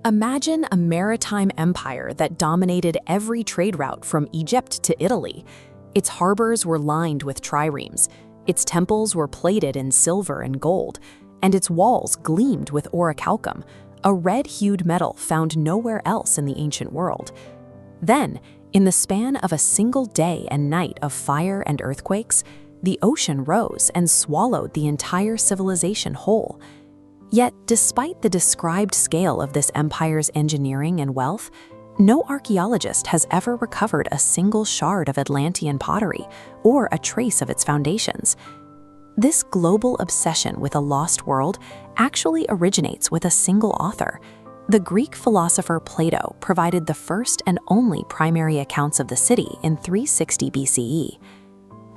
Imagine a maritime empire that dominated every trade route from Egypt to Italy. Its harbors were lined with triremes, its temples were plated in silver and gold, and its walls gleamed with orichalcum, a red-hued metal found nowhere else in the ancient world. Then, in the span of a single day and night of fire and earthquakes, the ocean rose and swallowed the entire civilization whole. Yet, despite the described scale of this empire's engineering and wealth, no archaeologist has ever recovered a single shard of Atlantean pottery or a trace of its foundations. This global obsession with a lost world actually originates with a single author. The Greek philosopher Plato provided the first and only primary accounts of the city in 360 BCE.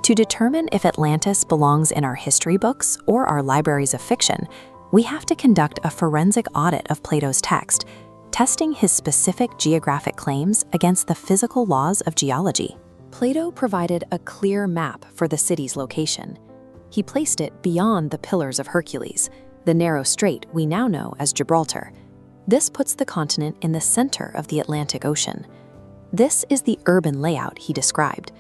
To determine if Atlantis belongs in our history books or our libraries of fiction, we have to conduct a forensic audit of Plato's text, testing his specific geographic claims against the physical laws of geology. Plato provided a clear map for the city's location. He placed it beyond the Pillars of Hercules, the narrow strait we now know as Gibraltar. This puts the continent in the center of the Atlantic Ocean. This is the urban layout he described.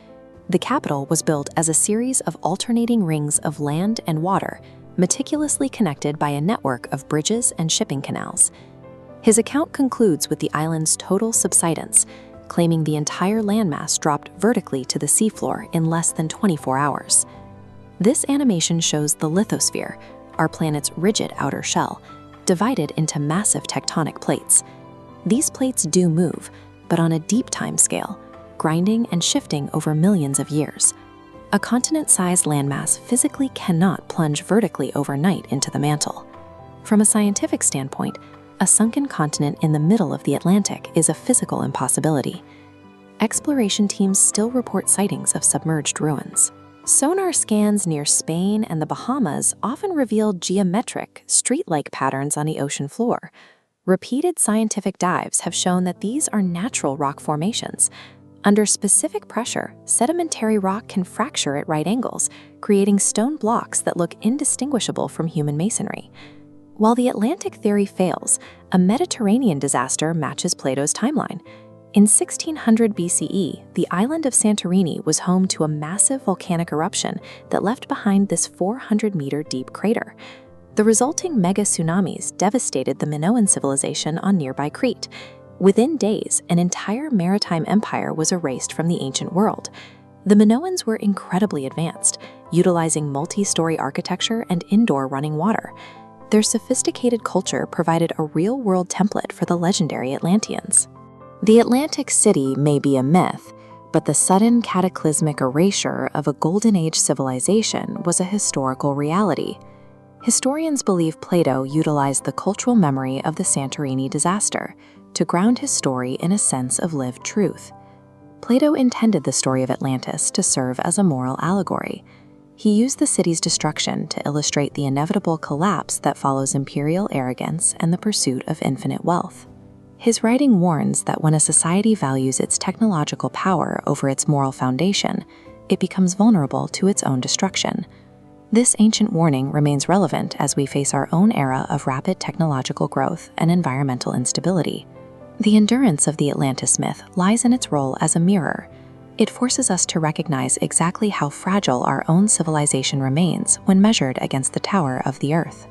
The capital was built as a series of alternating rings of land and water, meticulously connected by a network of bridges and shipping canals. His account concludes with the island's total subsidence, claiming the entire landmass dropped vertically to the seafloor in less than 24 hours. This animation shows the lithosphere, our planet's rigid outer shell, divided into massive tectonic plates. These plates do move, but on a deep time scale, grinding and shifting over millions of years. A continent-sized landmass physically cannot plunge vertically overnight into the mantle. From a scientific standpoint, a sunken continent in the middle of the Atlantic is a physical impossibility. Exploration teams still report sightings of submerged ruins. Sonar scans near Spain and the Bahamas often revealed geometric, street-like patterns on the ocean floor. Repeated scientific dives have shown that these are natural rock formations. Under specific pressure, sedimentary rock can fracture at right angles, creating stone blocks that look indistinguishable from human masonry. While the Atlantic theory fails, a Mediterranean disaster matches Plato's timeline. In 1600 BCE, the island of Santorini was home to a massive volcanic eruption that left behind this 400-meter-deep crater. The resulting mega tsunamis devastated the Minoan civilization on nearby Crete. Within days, an entire maritime empire was erased from the ancient world. The Minoans were incredibly advanced, utilizing multi-story architecture and indoor running water. Their sophisticated culture provided a real-world template for the legendary Atlanteans. The Atlantic city may be a myth, but the sudden cataclysmic erasure of a Golden Age civilization was a historical reality. Historians believe Plato utilized the cultural memory of the Santorini disaster to ground his story in a sense of lived truth. Plato intended the story of Atlantis to serve as a moral allegory. He used the city's destruction to illustrate the inevitable collapse that follows imperial arrogance and the pursuit of infinite wealth. His writing warns that when a society values its technological power over its moral foundation, it becomes vulnerable to its own destruction. This ancient warning remains relevant as we face our own era of rapid technological growth and environmental instability. The endurance of the Atlantis myth lies in its role as a mirror. It forces us to recognize exactly how fragile our own civilization remains when measured against the Tower of the Earth.